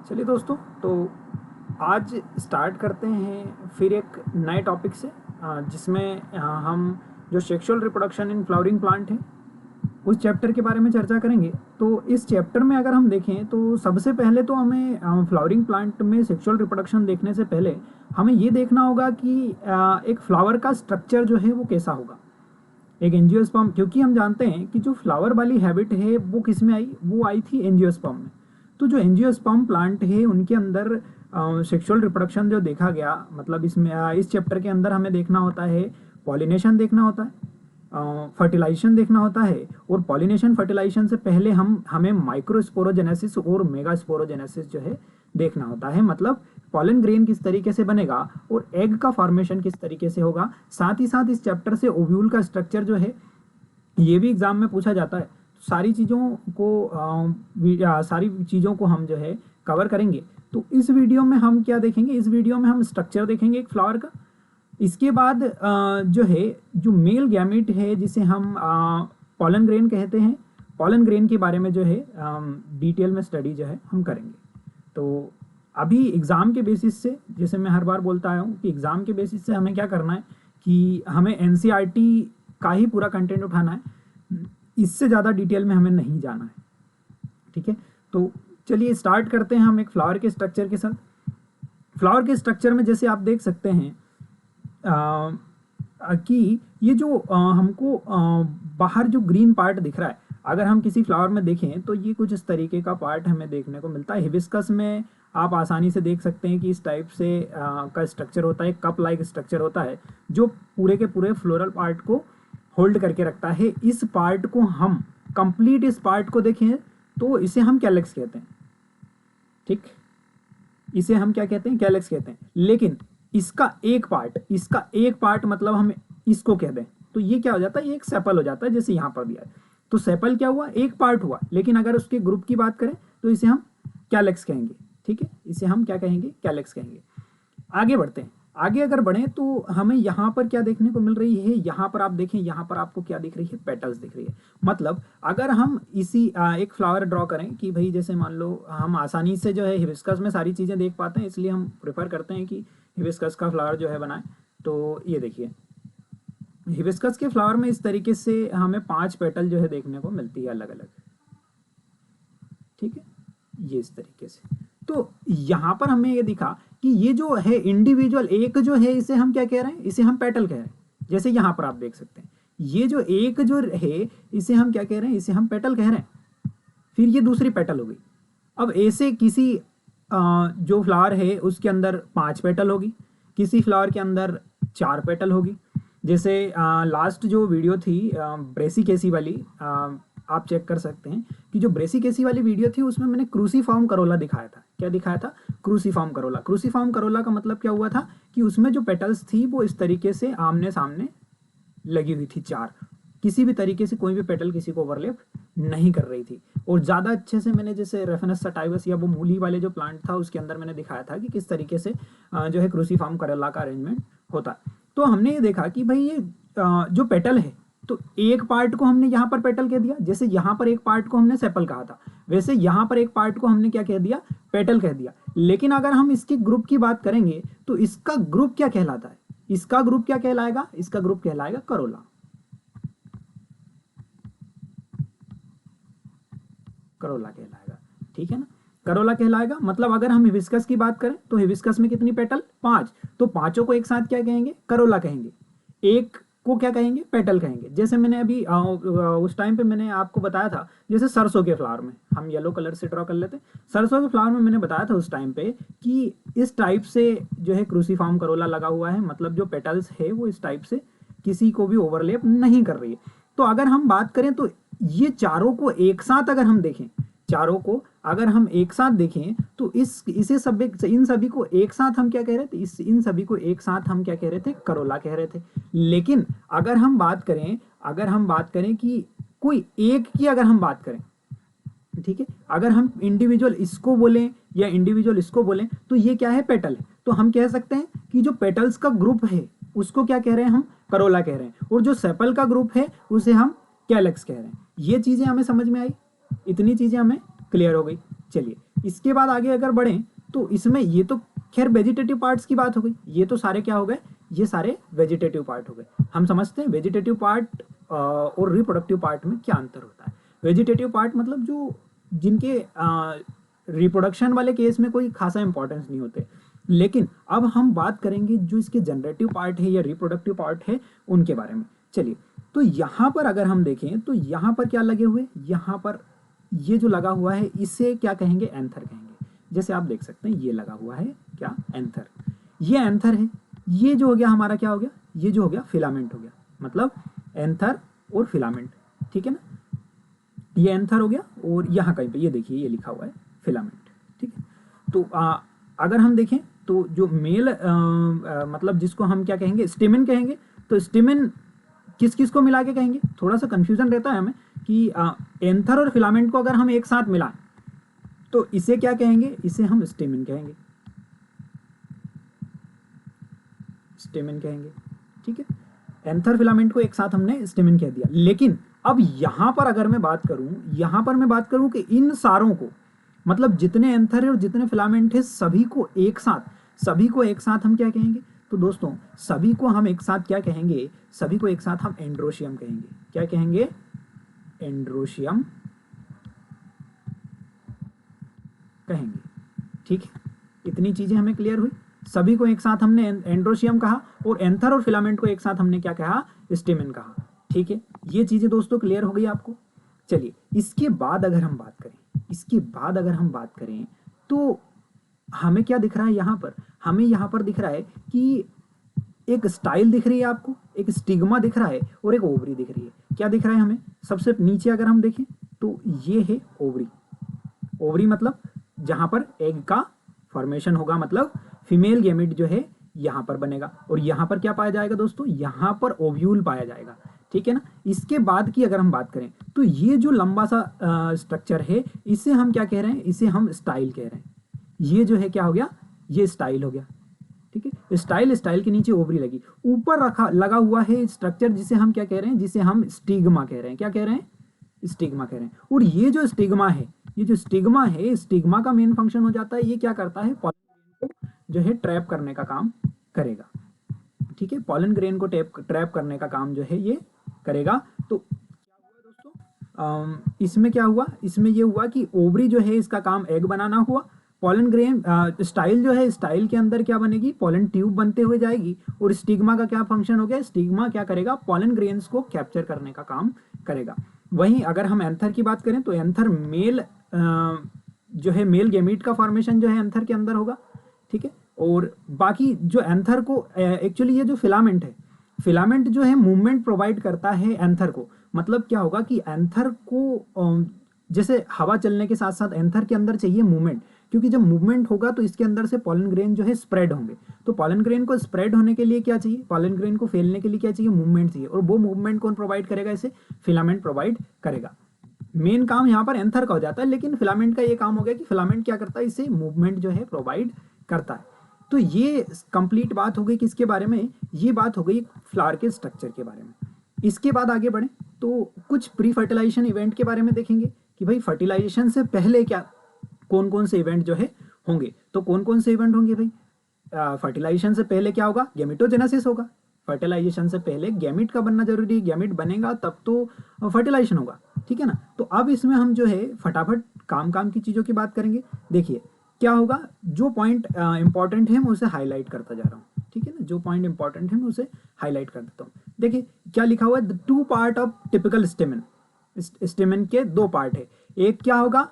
चलिए दोस्तों, तो आज स्टार्ट करते हैं फिर एक नए टॉपिक से, जिसमें हम जो sexual reproduction in flowering plant है उस चैप्टर के बारे में चर्चा करेंगे। तो इस चैप्टर में अगर हम देखें तो सबसे पहले तो हमें फ्लावरिंग प्लांट में सेक्सुअल रिप्रोडक्शन देखने से पहले हमें ये देखना होगा कि एक फ्लावर का स्ट्रक्चर जो है वो कैसा होगा, एक एंजियोस्पर्म। क्योंकि हम जानते हैं कि जो फ्लावर वाली हैबिट है वो किस में आई, वो आई थी एंजियोस्पर्म में। तो जो एंजियोस्पर्म प्लांट है उनके अंदर सेक्सुअल रिप्रोडक्शन जो देखा गया, मतलब इसमें इस चैप्टर के अंदर हमें देखना होता है पॉलिनेशन देखना होता है, फर्टिलाइजेशन देखना होता है। और पॉलिनेशन फर्टिलाइजेशन से पहले हमें माइक्रोस्पोरोजेनेसिस और मेगास्पोरोजेनेसिस जो है देखना होता है, मतलब पॉलन ग्रेन किस तरीके से बनेगा और एग का फॉर्मेशन किस तरीके से होगा। साथ ही साथ इस चैप्टर से ओव्यूल का स्ट्रक्चर जो है ये भी एग्जाम में पूछा जाता है। सारी चीज़ों को हम जो है कवर करेंगे। तो इस वीडियो में हम क्या देखेंगे, इस वीडियो में हम स्ट्रक्चर देखेंगे एक फ्लावर का। इसके बाद जो है जो मेल गैमेट है जिसे हम पॉलन ग्रेन कहते हैं, पॉलन ग्रेन के बारे में जो है डिटेल में स्टडी जो है हम करेंगे। तो अभी एग्ज़ाम के बेसिस से, जैसे मैं हर बार बोलता आया हूँ कि एग्ज़ाम के बेसिस से हमें क्या करना है कि हमें एनसीईआरटी का ही पूरा कंटेंट उठाना है, इससे ज़्यादा डिटेल में हमें नहीं जाना है। ठीक है, तो चलिए स्टार्ट करते हैं हम एक फ्लावर के स्ट्रक्चर के साथ। फ्लावर के स्ट्रक्चर में जैसे आप देख सकते हैं कि ये जो हमको बाहर जो ग्रीन पार्ट दिख रहा है, अगर हम किसी फ्लावर में देखें तो ये कुछ इस तरीके का पार्ट हमें देखने को मिलता है। हिबिस्कस में आप आसानी से देख सकते हैं कि इस टाइप से का स्ट्रक्चर होता है, कप लाइक स्ट्रक्चर होता है जो पूरे के पूरे फ्लोरल पार्ट को होल्ड करके रखता है। इस पार्ट को हम कंप्लीट इस पार्ट को देखें तो इसे हम कैलेक्स कहते हैं। ठीक, इसे हम क्या कहते हैं, कैलेक्स कहते हैं। लेकिन इसका एक पार्ट मतलब हम इसको कह दें तो ये क्या हो जाता है, ये एक सेपल हो जाता है, जैसे यहाँ पर दिया है। तो सेपल क्या हुआ, एक पार्ट हुआ। लेकिन अगर उसके ग्रुप की बात करें तो इसे हम कैलेक्स कहेंगे। ठीक है, इसे हम क्या कहेंगे, कैलेक्स कहेंगे। आगे बढ़ते हैं। आगे अगर बढ़े तो हमें यहाँ पर क्या देखने को मिल रही है, यहाँ पर आप देखें, यहाँ पर आपको क्या दिख रही है, पेटल्स दिख रही है। मतलब अगर हम इसी एक फ्लावर ड्रॉ करें कि भाई जैसे मान लो हम आसानी से जो है हिबिस्कस में सारी चीज़ें देख पाते हैं, इसलिए हम प्रेफर करते हैं कि हिबिस्कस का फ्लावर जो है बनाएं। तो ये देखिए, हिबिस्कस के फ्लावर में इस तरीके से हमें 5 पेटल जो है देखने को मिलती है अलग अलग। ठीक है, ये इस तरीके से। तो यहाँ पर हमें ये दिखा कि ये जो है इंडिविजुअल एक जो है इसे हम क्या कह रहे हैं, इसे हम पेटल कह रहे हैं। जैसे यहाँ पर आप देख सकते हैं ये जो एक जो है इसे हम क्या कह रहे हैं, इसे हम पेटल कह रहे हैं। फिर ये दूसरी पेटल हो गई। अब ऐसे किसी जो फ्लावर है उसके अंदर 5 पेटल होगी, किसी फ्लावर के अंदर 4 पेटल होगी। जैसे लास्ट जो वीडियो थी ब्रेसिकेसी वाली, आप चेक कर सकते हैं कि जो ब्रेसिकेसी वाली वीडियो थी उसमें मैंने क्रूसीफॉर्म करोला दिखाया था। क्या दिखाया था, क्रूसीफॉर्म करोला। क्रूसीफॉर्म करोला का मतलब क्या हुआ था कि उसमें जो पेटल्स थी वो इस तरीके से आमने सामने लगी हुई थी 4। किसी भी तरीके से कोई भी पेटल किसी को ओवरलैप नहीं कर रही थी। और ज़्यादा अच्छे से मैंने जैसे रेफेनस सटाइवस या वो मूली वाले जो प्लांट था उसके अंदर मैंने दिखाया था कि किस तरीके से जो है क्रूसीफॉर्म करोला का अरेंजमेंट होता है। तो हमने ये देखा कि भाई ये जो पेटल है, तो एक पार्ट को हमने यहाँ पर पेटल कह दिया। जैसे यहाँ पर एक पार्ट को हमने सेपल कहा था, वैसे यहाँ पर एक पार्ट को हमने क्या कह दिया, पेटल कह दिया। लेकिन अगर हम इसके ग्रुप की बात करेंगे तो इसका ग्रुप क्या कहलाता है, इसका ग्रुप क्या कहलाएगा, इसका ग्रुप कहलाएगा करोला। करोला कहलाएगा। ठीक है ना, करोला कहलाएगा। मतलब अगर हम हिबिस्कस की बात करें तो हिबिस्कस में कितनी पेटल, 5। तो पांचों को एक साथ क्या कहेंगे, करोला कहेंगे। एक को क्या कहेंगे, पेटल कहेंगे। जैसे मैंने अभी उस टाइम पे मैंने आपको बताया था, जैसे सरसों के फ्लावर में हम येलो कलर से ड्रॉ कर लेते हैं। सरसों के फ्लावर में मैंने बताया था उस टाइम पे कि इस टाइप से जो है क्रूसीफॉर्म करोला लगा हुआ है, मतलब जो पेटल्स है वो इस टाइप से किसी को भी ओवरलैप नहीं कर रही है। तो अगर हम बात करें तो ये चारों को एक साथ अगर हम देखें, चारों को अगर हम एक साथ देखें तो इन सभी को एक साथ हम क्या कह रहे थे, इन सभी को एक साथ हम क्या कह रहे थे, करोला कह रहे थे। लेकिन अगर हम बात करें कि कोई एक की अगर हम बात करें, ठीक है, अगर हम इंडिविजुअल इसको बोलें या इंडिविजुअल इसको बोलें तो ये क्या है, पेटल है। तो हम कह सकते हैं कि जो पेटल्स का ग्रुप है उसको क्या कह रहे हैं, हम करोला कह रहे हैं। और जो सेपल का ग्रुप है उसे हम कैलेक्स कह रहे हैं। ये चीजें हमें समझ में आई, इतनी चीजें हमें क्लियर हो गई। चलिए इसके बाद आगे अगर बढ़ें तो इसमें ये तो खैर वेजिटेटिव पार्ट्स की बात हो गई, ये तो सारे क्या हो गए, ये सारे वेजिटेटिव पार्ट हो गए। हम समझते हैं वेजिटेटिव पार्ट और रिप्रोडक्टिव पार्ट में क्या अंतर होता है। वेजिटेटिव पार्ट मतलब जो जिनके रिप्रोडक्शन वाले केस में कोई खासा इंपॉर्टेंस नहीं होते, लेकिन अब हम बात करेंगे जो इसके जनरेटिव पार्ट है या रिप्रोडक्टिव पार्ट है उनके बारे में। चलिए, तो यहाँ पर अगर हम देखें तो यहाँ पर क्या लगे हुए, यहाँ पर ये जो लगा हुआ है इसे क्या कहेंगे, एंथर कहेंगे। जैसे आप देख सकते हैं ये लगा हुआ है क्या, एंथर। ये एंथर है, ये जो हो गया हमारा क्या हो गया, ये जो हो गया फिलामेंट हो गया, मतलब एंथर और फिलामेंट, ठीक है ना। ये एंथर हो गया और यहाँ कहीं पे ये देखिए ये लिखा हुआ है फिलामेंट, ठीक है। तो अगर हम देखें तो जो मेल मतलब जिसको हम क्या कहेंगे, स्टेमेन कहेंगे, तो स्टेमेन किस किस को मिला के कहेंगे, थोड़ा सा कंफ्यूजन रहता है हमें कि एंथर और फिलामेंट को अगर हम एक साथ मिलाएं तो इसे क्या कहेंगे, इसे हम स्टेमेन कहेंगे, स्टेमेन कहेंगे, ठीक है। एंथर फिलामेंट को एक साथ हमने स्टेमेन कह दिया। लेकिन अब यहां पर अगर मैं बात करूं, यहां पर मैं बात करूं कि इन सारों को, मतलब जितने एंथर है और जितने फिलामेंट है सभी को एक साथ हम क्या कहेंगे, तो दोस्तों सभी को हम एक साथ क्या कहेंगे, सभी को एक साथ हम एंड्रोशियम कहेंगे। क्या कहेंगे, एंड्रोशियम कहेंगे, ठीक है। इतनी चीजें हमें क्लियर हुई, सभी को एक साथ हमने एंड्रोशियम कहा और एंथर और फिलामेंट को एक साथ हमने क्या कहा, स्टेमेन कहा, ठीक है। ये चीजें दोस्तों क्लियर हो गई आपको। चलिए, इसके बाद अगर हम बात करें तो हमें क्या दिख रहा है, यहां पर हमें यहां पर दिख रहा है कि एक स्टाइल दिख रही है आपको, एक स्टिग्मा दिख रहा है और एक ओवरी दिख रही है। क्या दिख रहा है हमें, सबसे नीचे अगर हम देखें तो ये है ओवरी। ओवरी मतलब जहां पर एग का फॉर्मेशन होगा, मतलब फीमेल गैमेट जो है यहां पर बनेगा और यहां पर क्या पाया जाएगा दोस्तों, यहां पर ओव्यूल पाया जाएगा, ठीक है ना। इसके बाद की अगर हम बात करें तो ये जो लंबा सा स्ट्रक्चर है इसे हम क्या कह रहे हैं, इसे हम स्टाइल कह रहे हैं। ये जो है क्या हो गया, ये स्टाइल हो गया, ठीक है। स्टाइल के नीचे ओवरी लगी, ऊपर लगा हुआ है स्ट्रक्चर जिसे हम क्या कह रहे हैं, जिसे हम स्टिग्मा कह रहे हैं। क्या कह रहे हैं, स्टिग्मा कह रहे हैं। और ये जो स्टिग्मा है, ये जो स्टिग्मा है, स्टिग्मा का मेन फंक्शन हो जाता है, ये क्या करता है, पॉलन को जो है ट्रैप करने का काम करेगा, ठीक है। पॉलन ग्रेन को ट्रैप करने का काम जो है ये करेगा। तो क्या हुआ दोस्तों, इसमें क्या हुआ, इसमें ये हुआ कि ओवरी जो है इसका काम एग बनाना हुआ, पॉलन ग्रेन स्टाइल जो है, स्टाइल के अंदर क्या बनेगी, पॉलन ट्यूब बनते हुए जाएगी और स्टिग्मा का क्या फंक्शन हो गया, स्टिग्मा क्या करेगा, पॉलन ग्रेन्स को कैप्चर करने का काम करेगा। वहीं अगर हम एंथर की बात करें तो एंथर मेल जो है मेल गैमीट का फॉर्मेशन जो है एंथर के अंदर होगा, ठीक है। और बाकी जो एंथर को एक्चुअली ये जो फिलामेंट है, फिलामेंट जो है मूवमेंट प्रोवाइड करता है एंथर को। मतलब क्या होगा कि एंथर को जैसे हवा चलने के साथ साथ एंथर के अंदर चाहिए मूवमेंट, क्योंकि जब मूवमेंट होगा तो इसके अंदर से पॉलन ग्रेन जो है स्प्रेड होंगे। तो पॉलन ग्रेन को स्प्रेड होने के लिए क्या चाहिए, पॉलन ग्रेन को फैलने के लिए क्या चाहिए, मूवमेंट चाहिए। और वो मूवमेंट कौन प्रोवाइड करेगा, इसे फिलामेंट प्रोवाइड करेगा। मेन काम यहाँ पर एंथर का हो जाता है, लेकिन फिलामेंट का ये काम हो गया कि फिलामेंट क्या करता है, इसे मूवमेंट जो है प्रोवाइड करता है। तो ये कंप्लीट बात हो गई किसके बारे में, ये बात हो गई फ्लावर के स्ट्रक्चर के बारे में। इसके बाद आगे बढ़े तो कुछ प्री फर्टिलाइजेशन इवेंट के बारे में देखेंगे कि भाई फर्टिलाइजेशन से पहले क्या कौन कौन से इवेंट जो है होंगे। तो कौन कौन से इवेंट होंगे भाई, फर्टिलाइजेशन से पहले क्या होगा, गैमेटोजेनेसिस होगा। फर्टिलाइजेशन से पहले गैमेट का बनना जरूरी है, गैमेट बनेगा तब तो फर्टिलाइजेशन होगा, ठीक है ना। तो अब इसमें हम जो है फटाफट काम की चीजों की बात करेंगे। देखिए क्या होगा, जो पॉइंट इंपॉर्टेंट है मैं उसे हाईलाइट करता जा रहा हूँ, ठीक है ना। जो पॉइंट इंपॉर्टेंट है मैं उसे हाईलाइट कर देता हूँ। देखिए क्या लिखा हुआ है, the two part of typical stamen. Stamen के दो पार्ट है, एक क्या होगा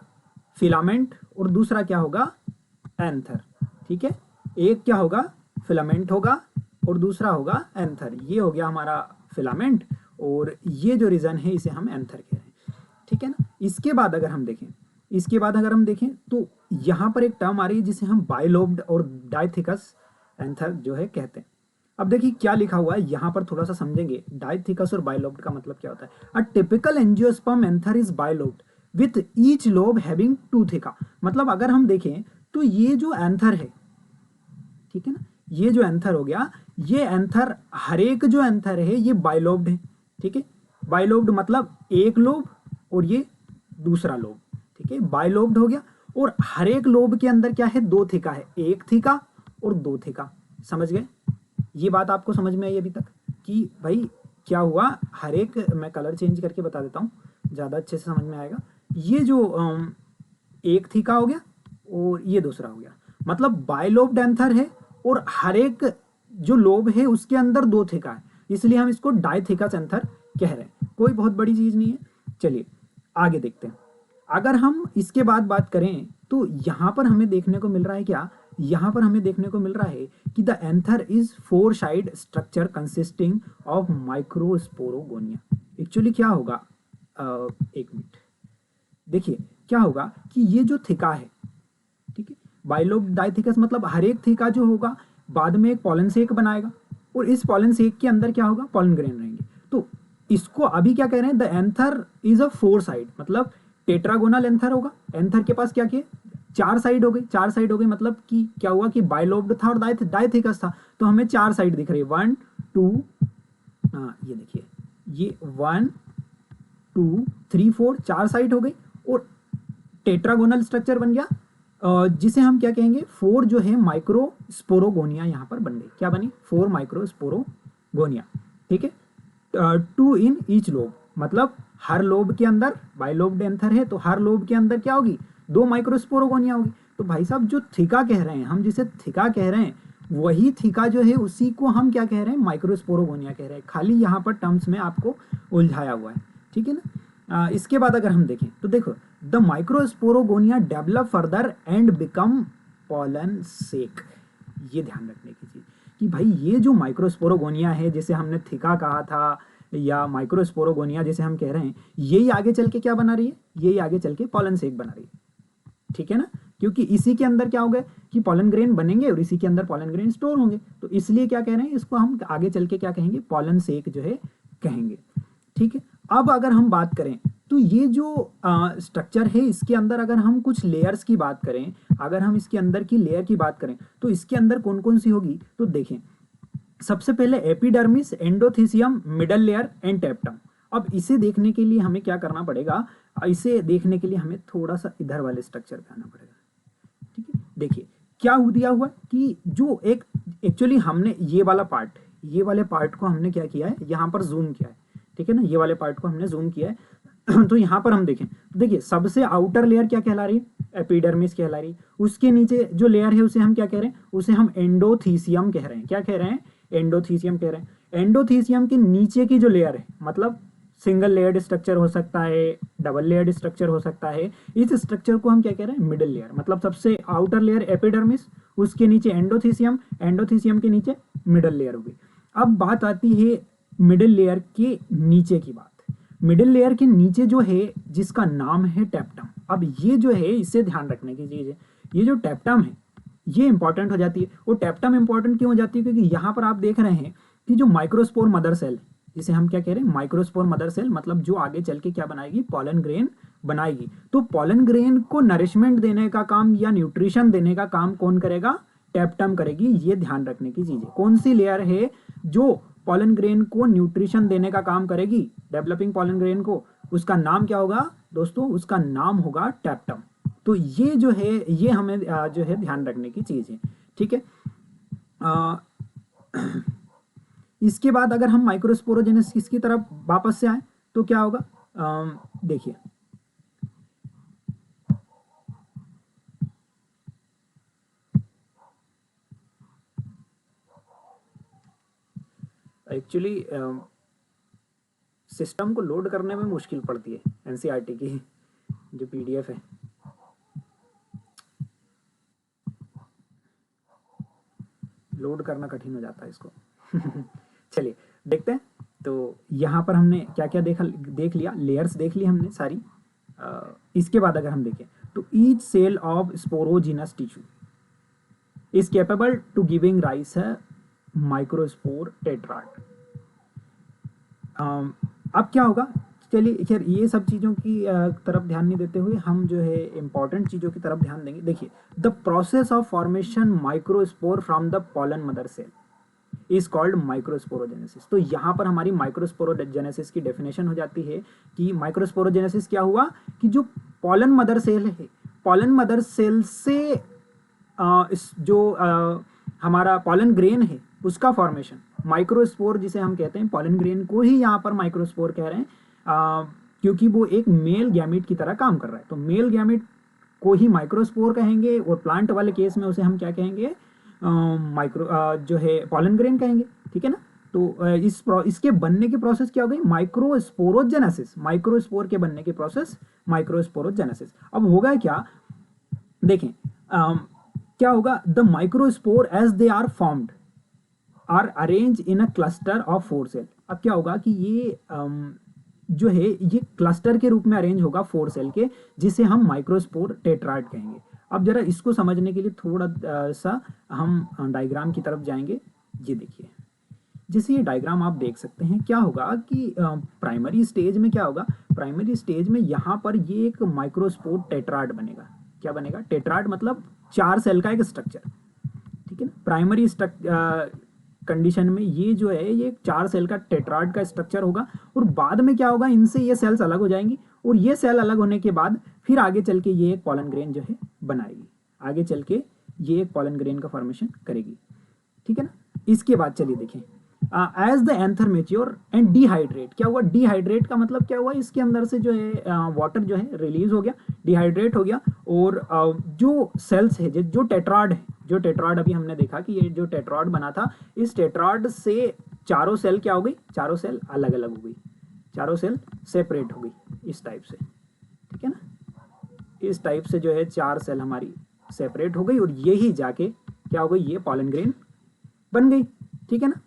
फिलामेंट और दूसरा क्या होगा एंथर, ठीक है। एक क्या होगा फिलामेंट होगा और दूसरा होगा एंथर। ये हो गया हमारा फिलामेंट और ये जो रीजन है इसे हम एंथर कह रहे हैं, ठीक है ना। इसके बाद अगर हम देखें तो यहां पर एक टर्म आ रही है जिसे हम बाइलोब्ड और डाइथिकस एंथर जो है कहते हैं। अब देखिए क्या लिखा हुआ है यहां पर, थोड़ा सा समझेंगे डाइथिकस और बाइलोब्ड का मतलब क्या होता है। A typical angiosperm anther is bilobed with each lobe having two theca. मतलब अगर हम देखें तो ये जो एंथर है, ठीक है ना, ये जो एंथर हो गया, ये एंथर हर एक जो एंथर है ये बाइलोब्ड है, ठीक है। बाइलोब्ड मतलब एक लोब और ये दूसरा लोब, ठीक है, बाइलोब्ड हो गया। और हर एक लोब के अंदर क्या है, दो थीका है, एक थीका और दो थीका। समझ गए? ये बात आपको समझ में आई अभी तक कि भाई क्या हुआ, हर एक, मैं कलर चेंज करके बता देता हूँ, ज़्यादा अच्छे से समझ में आएगा। ये जो एक थीका हो गया और ये दूसरा हो गया, मतलब बाइलोब डेंथर है और हर एक जो लोब है उसके अंदर दो थीका है, इसलिए हम इसको डाइथीका सेंथर कह रहे हैं। कोई बहुत बड़ी चीज़ नहीं है। चलिए आगे देखते हैं। अगर हम इसके बाद बात करें तो यहाँ पर हमें देखने को मिल रहा है क्या, यहाँ पर हमें देखने को मिल रहा है कि the anther is four side structure consisting of microsporangia. Actually क्या होगा, एक मिनट, देखिए क्या होगा कि ये जो थीका है, ठीक है, बाइलोब डाइथिकस मतलब हर एक थीका जो होगा बाद में एक पॉलन सेक बनाएगा और इस पॉलन सेक के अंदर क्या होगा, पॉलन ग्रेन रहेंगे। तो इसको अभी क्या कह रहे हैं, the anther is a four side, मतलब टेट्रागोनल एंथर होगा। एंथर के पास क्या किए, चार साइड हो गई, चार साइड हो गई, मतलब कि क्या हुआ कि बाइलोब्ड था और डाइथिकस था, तो हमें चार साइड दिख रही है, 1 2, ये देखिए, ये 1 2 3 4 चार साइड हो गई और टेट्रागोनल स्ट्रक्चर बन गया, जिसे हम क्या कहेंगे, फोर जो है माइक्रोस्पोरोगोनिया यहाँ पर बन गई। क्या बनी, फोर माइक्रोस्पोरोगोनिया। ठीक है, 2 इन ईच लोब, मतलब हर लोब के अंदर, बाइलोब्ड एंथर है तो हर लोब के अंदर क्या होगी, दो माइक्रोस्पोरोगोनिया होगी। तो भाई साहब जो थीका कह रहे हैं हम, जिसे थीका कह रहे हैं, वही थीका जो है उसी को हम क्या कह रहे हैं, माइक्रोस्पोरोगोनिया कह रहे हैं। खाली यहाँ पर टर्म्स में आपको उलझाया हुआ है, ठीक है ना। इसके बाद अगर हम देखें तो देखो, the microsporangia develop further and become pollen sac. ये ध्यान रखने की चीज कि भाई ये जो माइक्रोस्पोरोगोनिया है, जिसे हमने थीका कहा था या माइक्रोस्पोरोगोनिया जिसे हम कह रहे हैं, यही आगे चल के क्या बना रही है, यही आगे चल के पॉलन सेक बना रही है। ठीक है ना, क्योंकि इसी के अंदर क्या होगा कि पॉलन ग्रेन बनेंगे और इसी के अंदर पॉलन ग्रेन स्टोर होंगे, तो इसलिए क्या कह रहे हैं, इसको हम आगे चल के क्या कहेंगे, पॉलन सेक जो है कहेंगे। ठीक है, अब अगर हम बात करें तो ये जो स्ट्रक्चर है, इसके अंदर अगर हम कुछ लेयर्स की बात करें, अगर हम इसके अंदर की लेयर की बात करें तो इसके अंदर कौन कौन सी होगी, तो देखें सबसे पहले epidermis, endothecium, middle layer and टेप्टम। अब इसे देखने के लिए हमें क्या करना पड़ेगा, इसे देखने के लिए हमें थोड़ा सा इधर वाले स्ट्रक्चर पे आना पड़ेगा। ठीक है, देखिए क्या हो दिया हुआ कि जो एक, एक्चुअली हमने ये वाला पार्ट, ये वाले पार्ट को हमने क्या किया है, यहाँ पर जूम किया है। ठीक है ना, ये वाले पार्ट को हमने जूम किया है तो यहाँ पर हम देखें तो देखिए सबसे आउटर लेयर क्या कहला रही है, एपिडर्मिस कहला रही है। उसके नीचे जो लेयर है उसे हम क्या कह रहे हैं, उसे हम एंडोथीसियम कह रहे हैं। क्या कह रहे हैं, एंडोथीसियम कह रहे हैं। एंडोथीसियम के नीचे की जो लेयर है, मतलब सिंगल लेयर्ड स्ट्रक्चर हो सकता है, डबल लेयर्ड स्ट्रक्चर हो सकता है, इस स्ट्रक्चर को हम क्या कह रहे हैं, मिडिल लेयर। मतलब सबसे आउटर लेयर एपिडर्मिस, उसके नीचे एंडोथीसियम, एंडोथीसियम के नीचे मिडिल लेयर होगी। अब बात आती है मिडिल लेयर के नीचे की बात। मिडिल लेयर के नीचे जो है जिसका नाम है टेप्टम। अब ये जो है, इसे ध्यान रखने की चीज है, ये जो टेप्टम है ये इंपॉर्टेंट हो जाती है। और टेप्टम इंपॉर्टेंट क्यों हो जाती है, क्योंकि यहाँ पर आप देख रहे हैं कि जो माइक्रोस्पोर मदर सेल, जिसे हम क्या कह रहे हैं, माइक्रोस्पोर मदर सेल, मतलब जो आगे चल के क्या बनाएगी, पॉलन ग्रेन बनाएगी। तो पॉलन ग्रेन को नरिशमेंट देने का काम या न्यूट्रिशन देने का काम कौन करेगा, टेप्टम करेगी। ये ध्यान रखने की चीज है। कौन सी लेयर है जो पॉलन ग्रेन को न्यूट्रिशन देने का काम करेगी, डेवलपिंग पॉलन ग्रेन को, उसका नाम क्या होगा दोस्तों, उसका नाम होगा टेप्टम। तो ये जो है, ये हमें जो है ध्यान रखने की चीज है। ठीक है, इसके बाद अगर हम माइक्रोस्पोरोजेनेसिस की तरफ वापस से आए तो क्या होगा, देखिए एक्चुअली सिस्टम को लोड करने में मुश्किल पड़ती है, एनसीईआरटी की जो पीडीएफ है, लोड करना कठिन हो जाता है इसको चलिए देखते हैं। तो यहाँ पर हमने क्या क्या देख लिया, लेयर्स देख ली हमने सारी। इसके बाद अगर हम देखें तो each cell of sporogenous tissue is capable to giving rise है माइक्रोस्पोर टेट्राड। अब क्या होगा, चलिए खैर ये सब चीज़ों की तरफ ध्यान नहीं देते हुए हम जो है इंपॉर्टेंट चीज़ों की तरफ ध्यान देंगे। देखिए, the process of formation microspore from the pollen mother cell is called microsporogenesis. तो यहाँ पर हमारी माइक्रोस्पोरोजेनेसिस की डेफिनेशन हो जाती है कि माइक्रोस्पोरोजेनेसिस क्या हुआ कि जो पॉलन मदर सेल है पॉलन मदर सेल से इस जो हमारा पॉलन ग्रेन है उसका फॉर्मेशन, माइक्रोस्पोर जिसे हम कहते हैं, पॉलन ग्रेन को ही यहाँ पर माइक्रोस्पोर कह रहे हैं क्योंकि वो एक मेल गैमीट की तरह काम कर रहा है। तो मेल गैमीट को ही माइक्रोस्पोर कहेंगे और प्लांट वाले केस में उसे हम क्या कहेंगे, जो है पॉलन ग्रेन कहेंगे, ठीक है ना। तो इसके बनने की प्रोसेस क्या हो गई, माइक्रोस्पोरोजेनेसिस, माइक्रोस्पोर के बनने की प्रोसेस माइक्रोस्पोरोजेनेसिस। अब होगा क्या, देखें क्या होगा, the microspore as they are formed are arrange in a cluster of 4 cell. अब क्या होगा कि ये जो है ये क्लस्टर के रूप में अरेंज होगा 4 सेल के, जिसे हम माइक्रोस्पोर टेट्राड कहेंगे। अब जरा इसको समझने के लिए थोड़ा सा हम डायग्राम की तरफ जाएंगे। ये देखिए, जैसे ये डायग्राम आप देख सकते हैं, क्या होगा कि प्राइमरी स्टेज में क्या होगा, प्राइमरी स्टेज में यहाँ पर ये एक माइक्रोस्पोर टेट्राड बनेगा। क्या बनेगा, टेट्राड मतलब 4 सेल का एक स्ट्रक्चर, ठीक है ना। प्राइमरी कंडीशन में ये जो है ये 4 सेल का टेट्राड का स्ट्रक्चर होगा, और बाद में क्या होगा, इनसे ये सेल्स अलग हो जाएंगी, और ये सेल अलग होने के बाद फिर आगे चल के ये एक पॉलन ग्रेन जो है बनाएगी, आगे चल के ये एक पॉलन ग्रेन का फॉर्मेशन करेगी, ठीक है ना। इसके बाद चलिए देखें, as the anther mature and dehydrate. क्या हुआ, डिहाइड्रेट का मतलब क्या हुआ, इसके अंदर से जो है वाटर जो है रिलीज हो गया, डिहाइड्रेट हो गया, और जो सेल्स है, जो टेट्राड है, जो टेट्राड अभी हमने देखा कि ये जो टेट्राड बना था, इस टेट्राड से चारों सेल क्या हो गई, चारों सेल अलग अलग हो गई, चारों सेल सेपरेट हो गई इस टाइप से, ठीक है ना। इस टाइप से जो है 4 सेल हमारी सेपरेट हो गई, और यही जाके क्या हो गई, ये पॉलन ग्रेन बन गई, ठीक है ना।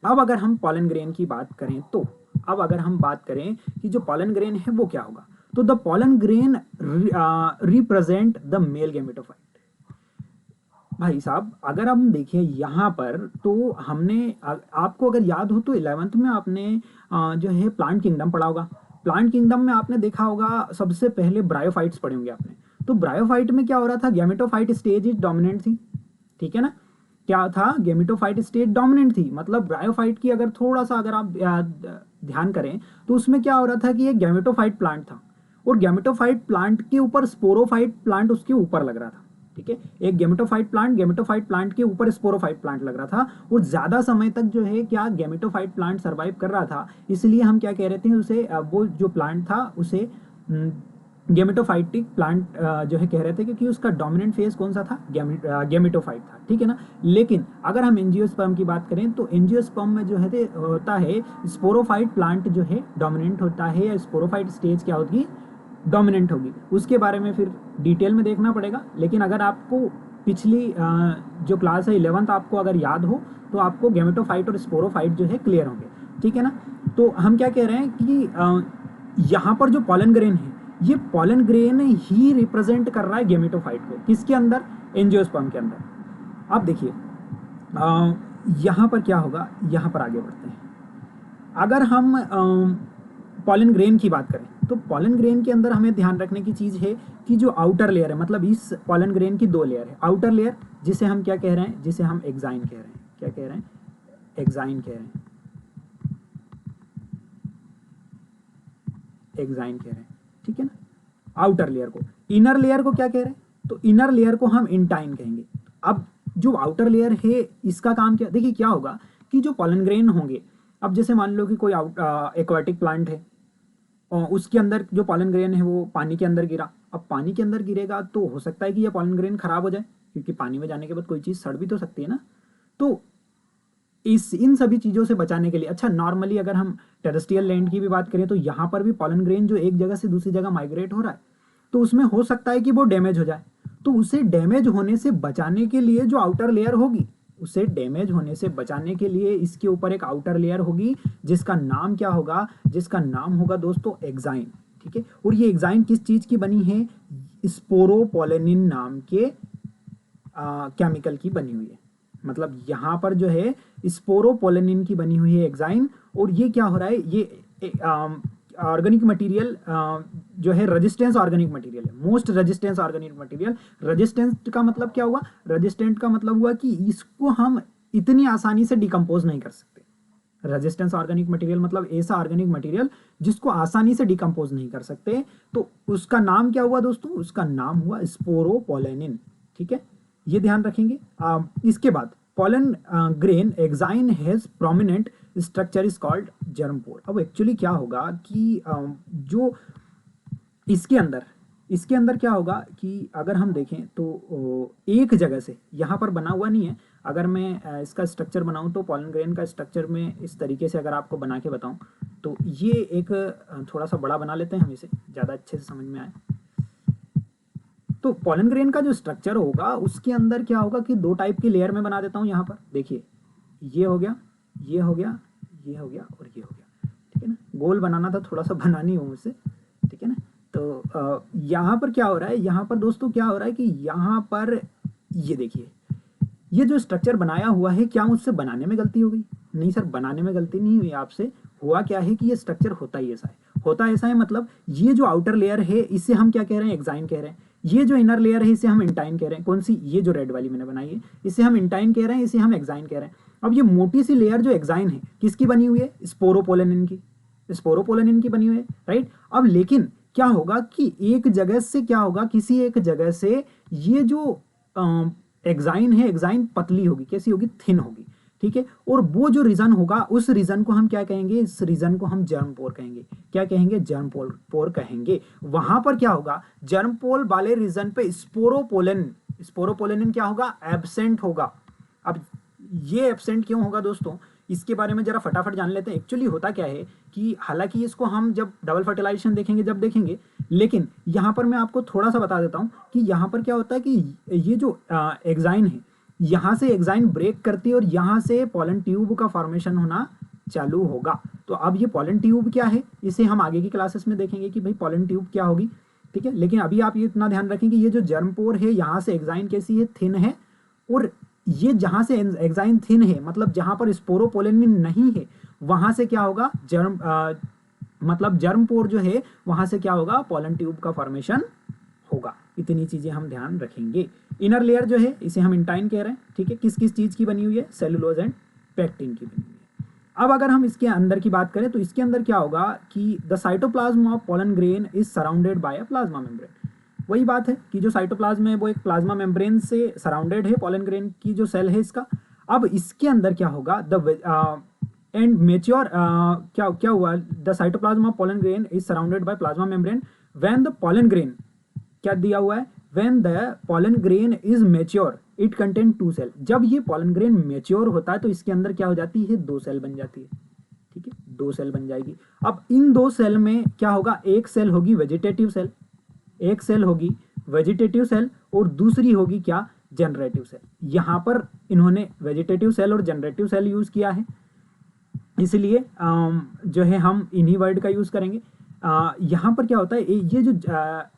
अब अगर हम पॉलन ग्रेन की बात करें, तो अब अगर हम बात करें कि जो पॉलन ग्रेन है वो क्या होगा, तो the pollen grain represent the male gametophyte. भाई साहब अगर हम देखें यहाँ पर, तो हमने आपको अगर याद हो तो 11th में आपने जो है प्लांट किंगडम पढ़ा होगा। प्लांट किंगडम में आपने देखा होगा सबसे पहले ब्रायोफाइट्स पढ़े होंगे आपने। तो ब्रायोफाइट में क्या हो रहा था, गैमेटोफाइट स्टेज इज डोमिनेंट थी, ठीक है ना। क्या था, गैमेटोफाइट स्टेज डोमिनेंट थी, मतलब ब्रायोफाइट की अगर थोड़ा सा अगर आप ध्यान करें तो उसमें क्या हो रहा था कि एक गैमेटोफाइट प्लांट था, और गैमेटोफाइट प्लांट के ऊपर स्पोरोफाइट प्लांट उसके ऊपर लग रहा था, ठीक है। एक गैमेटोफाइट प्लांट के ऊपर स्पोरोफाइट प्लांट लग रहा था, और ज्यादा समय तक जो है क्या गैमेटोफाइट प्लांट सर्वाइव कर रहा था, इसलिए हम क्या कह रहे थे उसे, वो जो प्लांट था उसे गैमेटोफाइटिक प्लांट जो है कह रहे थे, क्योंकि उसका डोमिनेंट फेज कौन सा था, गैमेटोफाइट था, ठीक है ना। लेकिन अगर हम एंजियोस्पर्म की बात करें तो एंजियोस्पर्म में जो है होता है स्पोरोफाइट प्लांट जो है डोमिनेंट होता है, या स्पोरोफाइट स्टेज क्या होगी, डोमिनेंट होगी। उसके बारे में फिर डिटेल में देखना पड़ेगा, लेकिन अगर आपको पिछली जो क्लास है 11th आपको अगर याद हो तो आपको गैमेटोफाइट और स्पोरोफाइट जो है क्लियर होंगे, ठीक है ना। तो हम क्या कह रहे हैं कि यहाँ पर जो पॉलन ग्रेन है, ये पॉलन ग्रेन ही रिप्रेजेंट कर रहा है गैमेटोफाइट को, किसके अंदर, एंजियोस्पर्म के अंदर। अब देखिए यहाँ पर क्या होगा, यहाँ पर आगे बढ़ते हैं। अगर हम पॉलन ग्रेन की बात करें तो पॉलन ग्रेन के अंदर हमें ध्यान रखने की चीज है कि जो आउटर लेयर है, मतलब इस पॉलन ग्रेन की 2 लेयर है। आउटर लेयर जिसे हम क्या कह रहे हैं, जिसे हम एक्साइन कह रहे हैं, क्या कह रहे हैं, एक्साइन कह रहे हैं, एक्साइन कह रहे हैं, ठीक है ना, आउटर लेयर को। इनर लेयर को क्या कह रहे हैं, तो इनर लेयर को हम इंटाइन कहेंगे। अब जो आउटर लेयर है इसका काम क्या, देखिए क्या होगा कि जो पॉलन ग्रेन होंगे, अब जैसे मान लो कि कोई एक्वाटिक प्लांट है और उसके अंदर जो पॉलन ग्रेन है वो पानी के अंदर गिरा। अब पानी के अंदर गिरेगा तो हो सकता है कि यह पॉलन ग्रेन खराब हो जाए, क्योंकि पानी में जाने के बाद कोई चीज़ सड़ भी तो सकती है ना। तो इन सभी चीज़ों से बचाने के लिए, अच्छा नॉर्मली अगर हम टेरेस्ट्रियल लैंड की भी बात करें तो यहाँ पर भी पॉलन ग्रेन जो एक जगह से दूसरी जगह माइग्रेट हो रहा है, तो उसमें हो सकता है कि वो डैमेज हो जाए। तो उसे डैमेज होने से बचाने के लिए जो आउटर लेयर होगी, उसे डैमेज होने से बचाने के लिए इसके ऊपर एक आउटर लेयर होगी, जिसका नाम क्या होगा, जिसका नाम होगा दोस्तों एक्साइन, ठीक है। और ये एक्साइन किस चीज की बनी है, स्पोरोपोलेनिन नाम के केमिकल की बनी हुई है। मतलब यहाँ पर जो है स्पोरोपोलेनिन की बनी हुई है एक्साइन, और ये क्या हो रहा है, ये ऑर्गेनिक मटेरियल जो है रेजिस्टेंस ऑर्गेनिक मटेरियल है, most resistance organic material. Resistance का मतलब क्या हुआ, रेजिस्टेंट का मतलब हुआ कि इसको हम इतनी आसानी से डिकम्पोज नहीं कर सकते। रेजिस्टेंस ऑर्गेनिक मटेरियल मतलब ऐसा ऑर्गेनिक मटेरियल जिसको आसानी से डिकम्पोज नहीं कर सकते। तो उसका नाम क्या हुआ दोस्तों? उसका नाम हुआ स्पोरोपोलेनिन। ठीक है, ये ध्यान रखेंगे। इसके बाद pollen grain exine has prominent structure is called germ pore. अब एक्चुअली क्या होगा कि जो इसके अंदर क्या होगा कि अगर हम देखें तो एक जगह से यहाँ पर बना हुआ नहीं है। अगर मैं इसका स्ट्रक्चर बनाऊं तो पोलन ग्रेन का स्ट्रक्चर में इस तरीके से अगर आपको बना के बताऊं तो ये एक थोड़ा सा बड़ा बना लेते हैं हम इसे, ज़्यादा अच्छे से समझ में आए। तो पोलन ग्रेन का जो स्ट्रक्चर होगा उसके अंदर क्या होगा कि दो टाइप की लेयर में बना देता हूँ। यहाँ पर देखिए, ये हो गया, ये हो गया, ये हो गया और ये हो गया। ठीक है ना, गोल बनाना था, थोड़ा सा बना नहीं हूँ मुझसे। ठीक है ना, तो यहाँ पर क्या हो रहा है, यहाँ पर दोस्तों क्या हो रहा है कि यहाँ पर ये देखिए, ये जो स्ट्रक्चर बनाया हुआ है, क्या मुझसे बनाने में गलती हो गई? नहीं सर, बनाने में गलती नहीं हुई आपसे। हुआ क्या है कि ये स्ट्रक्चर होता ही ऐसा है, होता ऐसा है मतलब ये जो आउटर लेयर है इसे हम क्या कह रहे हैं? एक्साइन कह रहे हैं। ये जो इनर लेयर है इसे हम इंटाइन कह रहे हैं। कौन सी? ये जो रेड वाली मैंने बनाई है इसे हम इंटाइन कह रहे हैं, इसे हम एक्साइन कह रहे हैं। अब ये मोटी सी लेयर जो एक्साइन है किसकी बनी हुई है? स्पोरोपोलेनिन की, स्पोरोपोलेनिन की बनी हुई है, राइट। अब लेकिन क्या होगा कि एक जगह से क्या होगा, किसी एक जगह से ये जो एक्साइन है, एक्साइन पतली होगी, कैसी होगी? थिन होगी। ठीक है, और वो जो रीजन होगा उस रीजन को हम क्या कहेंगे? इस रीजन को हम जर्मपोर कहेंगे। क्या कहेंगे? जर्मपोर कहेंगे। वहां पर क्या होगा? जर्मपोल वाले रीजन पे स्पोरोपोलेनिन क्या होगा? एब्सेंट होगा। अब ये एब्सेंट क्यों होगा दोस्तों, इसके बारे में जरा फटाफट जान लेते हैं। एक्चुअली होता क्या है कि हालांकि इसको हम जब डबल फर्टिलाइजेशन देखेंगे जब देखेंगे, लेकिन यहाँ पर मैं आपको थोड़ा सा बता देता हूँ कि यहाँ पर क्या होता है कि ये जो एक्साइन है, यहाँ से एक्साइन ब्रेक करती है और यहाँ से पोलन ट्यूब का फॉर्मेशन होना चालू होगा। तो अब ये पोलन ट्यूब क्या है, इसे हम आगे की क्लासेस में देखेंगे कि भाई पोलन ट्यूब क्या होगी। ठीक है, लेकिन अभी आप ये इतना ध्यान रखें कि ये जो जर्मपोर है, यहाँ से एक्साइन कैसी है? थिन है। और ये जहां से एक्साइन थिन है मतलब जहां पर स्पोरोपोलेनिन नहीं है, वहां से क्या होगा? मतलब जर्मपोर जो है वहां से क्या होगा? पोलन ट्यूब का फॉर्मेशन होगा। इतनी चीजें हम ध्यान रखेंगे। इनर लेयर जो है इसे हम इंटाइन कह रहे हैं। ठीक है, किस किस चीज की बनी हुई है? सेलुलोज एंड पेक्टिन की बनी हुई है। अब अगर हम इसके अंदर की बात करें तो इसके अंदर क्या होगा कि the cytoplasm of pollen grain is surrounded bye a plasma membrane. वही बात है कि जो साइटोप्लाज्म है वो एक प्लाज्मा मेम्ब्रेन से सराउंडेड है, पोलन ग्रेन की जो सेल है इसका। अब इसके अंदर क्या होगा? द एंड मेच्योर क्या क्या हुआ? The cytoplasm of pollen grain is surrounded by plasma membrane when the pollen grain, क्या दिया हुआ है? When the pollen grain is mature it contain 2 cell. जब ये पोलन ग्रेन मेच्योर होता है तो इसके अंदर क्या हो जाती है? 2 सेल बन जाती है। ठीक है, 2 सेल बन जाएगी। अब इन 2 सेल में क्या होगा? एक सेल होगी वेजिटेटिव सेल, एक सेल होगी वेजिटेटिव सेल और दूसरी होगी क्या? Generative cell. यहां पर इन्होंने वेजिटेटिव सेल और जनरेटिव सेल यूज किया है, इसलिए जो है हम इन्हीं वर्ड का यूज करेंगे। यहाँ पर क्या होता है, ये जो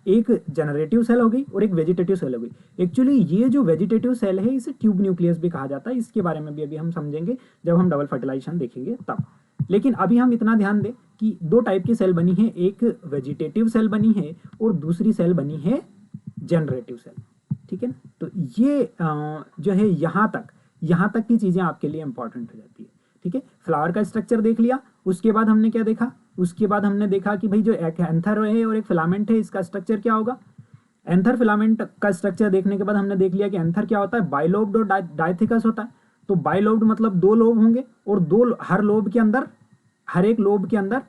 एक जनरेटिव सेल हो गई और एक वेजिटेटिव सेल हो गई। एक्चुअली ये जो वेजिटेटिव सेल है इसे ट्यूब न्यूक्लियस भी कहा जाता है। इसके बारे में भी अभी हम समझेंगे जब हम डबल फर्टिलाइजेशन देखेंगे तब। लेकिन अभी हम इतना ध्यान दें कि 2 टाइप की सेल बनी है, एक वेजिटेटिव सेल बनी है और दूसरी सेल बनी है जनरेटिव सेल। ठीक है ना, तो ये जो है यहाँ तक की चीजें आपके लिए इंपॉर्टेंट हो जाती है। ठीक है, फ्लावर का स्ट्रक्चर देख लिया। उसके बाद हमने क्या देखा? उसके बाद हमने देखा कि भाई जो एक एंथर है और एक फिलामेंट है, इसका स्ट्रक्चर क्या होगा? एंथर फिलामेंट का स्ट्रक्चर देखने के बाद हमने देख लिया कि एंथर क्या होता है? बाइलोब्ड और डाइथिकस होता है। तो बाइलोब्ड मतलब 2 लोब होंगे और हर लोब के अंदर, हर एक लोब के अंदर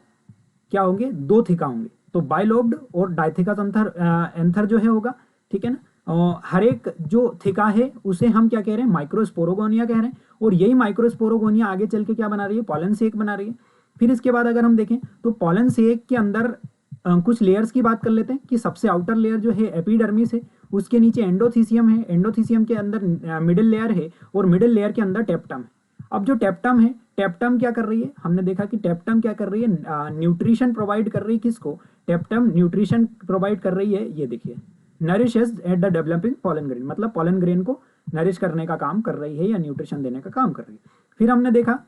क्या होंगे? 2 थिका होंगे। तो बाइलोब्ड और डाइथिकस एंथर जो है होगा। ठीक है ना, हर एक जो थिका है उसे हम क्या कह रहे हैं? माइक्रोस्पोरोगोनिया कह रहे हैं। और यही माइक्रोस्पोरोगोनिया आगे चल के क्या बना रही है? पोलन सेक बना रही है। फिर इसके बाद अगर हम देखें तो पोलन सेक के अंदर कुछ लेयर्स की बात कर लेते हैं कि सबसे आउटर लेयर जो है एपिडर्मिस है, उसके नीचे एंडोथीसियम है, एंडोथीसियम के अंदर मिडिल लेयर है और मिडिल लेयर के अंदर टेप्टम है। अब जो टेप्टम है, टेप्टम क्या कर रही है? हमने देखा कि टेप्टम क्या कर रही है? न्यूट्रिशन प्रोवाइड कर रही है। किसको? टेप्टम न्यूट्रिशन प्रोवाइड कर रही है। ये देखिए, nourishes at the developing pollen grain, मतलब पोलन ग्रेन को नरिश करने का काम कर रही है या न्यूट्रिशन देने का काम कर रही है। फिर हमने देखा,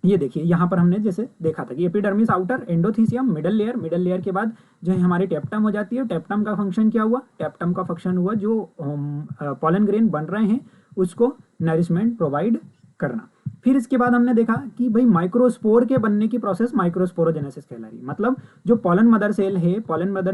ये देखिए यहाँ पर हमने जैसे देखा था कि epidermis outer, endothecium, middle layer के बाद जो है हमारी टेप्टम हो जाती है। टेप्टम का फंक्शन क्या हुआ? टेप्टम का फंक्शन हुआ जो पोलन ग्रेन बन रहे हैं उसको नरिशमेंट प्रोवाइड करना। फिर इसके बाद हमने देखा कि भाई माइक्रोस्पोर के बनने की प्रोसेस माइक्रोस्पोरोजेनेसिस कहलाती है। मतलब जो पॉलन मदर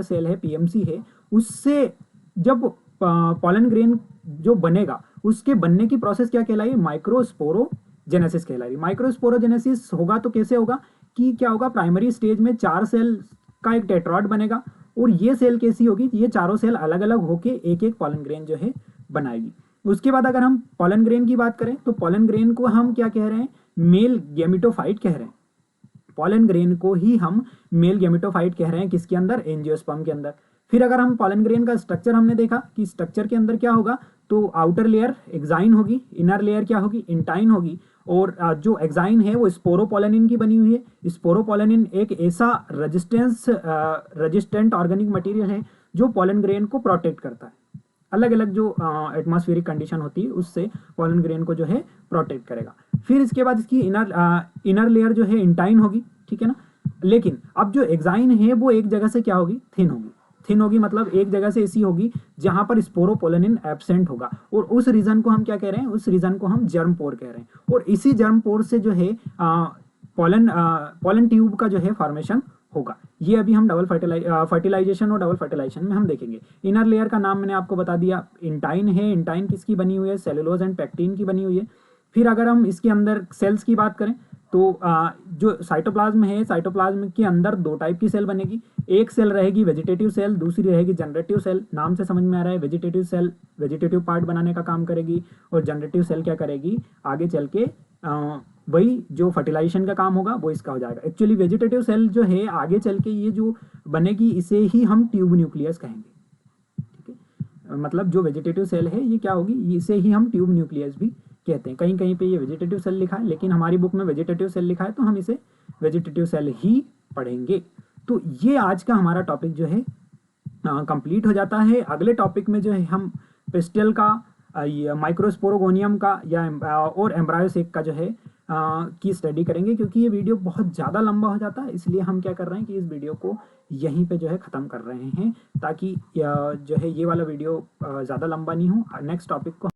सेल है पीएमसी है, उससे जब पॉलन ग्रेन जो बनेगा उसके बनने की प्रोसेस क्या कहलाई? माइक्रोस्पोरोजेनेसिस कहलाई। माइक्रोस्पोरोजेनेसिस होगा तो कैसे होगा कि क्या होगा, प्राइमरी स्टेज में 4 सेल का एक टेट्रॉइड बनेगा और ये सेल कैसी होगी, ये चारों सेल अलग अलग होके एक एक पॉलन ग्रेन जो है बनाएगी। उसके बाद अगर हम पॉलन ग्रेन की बात करें तो पॉलन ग्रेन को हम क्या कह रहे हैं? मेल गैमेटोफाइट कह रहे हैं। पॉलन ग्रेन को ही हम मेल गैमेटोफाइट कह रहे हैं, किसके अंदर? एंजियोस्पर्म के अंदर। फिर अगर हम पॉलन ग्रेन का स्ट्रक्चर हमने देखा कि स्ट्रक्चर के अंदर क्या होगा, तो आउटर लेयर एक्साइन होगी, इनर लेयर क्या होगी? इंटाइन होगी। और जो एक्साइन है वो स्पोरोपोलेनिन की बनी हुई है। स्पोरोपोलेनिन एक ऐसा रेजिस्टेंट ऑर्गेनिक मटेरियल है जो पॉलन ग्रेन को प्रोटेक्ट करता है। अलग अलग जो एटमॉस्फेरिक कंडीशन होती है उससे पॉलन ग्रेन को जो है प्रोटेक्ट करेगा। फिर इसके बाद इसकी इनर लेयर जो है इंटाइन होगी, ठीक है ना। लेकिन अब जो एक्साइन है वो एक जगह से क्या होगी? थिन होगी, मतलब एक जगह से ऐसी होगी जहां पर स्पोरोपोलेनिन एब्सेंट होगा। और उस रीजन को हम क्या कह रहे हैं? उस रीजन को हम जर्म पोर कह रहे हैं। और इसी जर्म पोर से जो है पॉलन ट्यूब का जो है फॉर्मेशन होगा। ये अभी हम डबल फर्टिलाइजेशन और डबल फर्टिलाइजेशन में हम देखेंगे। इनर लेयर का नाम मैंने आपको बता दिया, इंटाइन है। इंटाइन किसकी बनी हुई है? सेलुलोज एंड पैक्टिन की बनी हुई है। फिर अगर हम इसके अंदर सेल्स की बात करें तो जो साइटोप्लाज्म है, साइटोप्लाज्म के अंदर 2 टाइप की सेल बनेगी। एक सेल रहेगी वेजिटेटिव सेल, दूसरी रहेगी जनरेटिव सेल। नाम से समझ में आ रहा है, वेजिटेटिव सेल वेजिटेटिव पार्ट बनाने का काम करेगी और जनरेटिव सेल क्या करेगी? आगे चल के वही जो फर्टिलाइजेशन का काम होगा वो इसका हो जाएगा। एक्चुअली वेजिटेटिव सेल जो है आगे चल के ये जो बनेगी इसे ही हम ट्यूब न्यूक्लियस कहेंगे, ठीक है। मतलब जो वेजिटेटिव सेल है ये क्या होगी? इसे ही हम ट्यूब न्यूक्लियस भी कहते हैं। कहीं कहीं पे ये वेजिटेटिव सेल लिखा है, लेकिन हमारी बुक में वेजिटेटिव सेल लिखा है तो हम इसे वेजिटेटिव सेल ही पढ़ेंगे। तो ये आज का हमारा टॉपिक जो है कंप्लीट हो जाता है। अगले टॉपिक में जो है हम पिस्टल का, माइक्रोस्पोरोगोनियम का या और एम्ब्रायोसेक का जो है की स्टडी करेंगे, क्योंकि ये वीडियो बहुत ज़्यादा लंबा हो जाता है। इसलिए हम क्या कर रहे हैं कि इस वीडियो को यहीं पे जो है ख़त्म कर रहे हैं, ताकि जो है ये वाला वीडियो ज़्यादा लंबा नहीं हो। नेक्स्ट टॉपिक को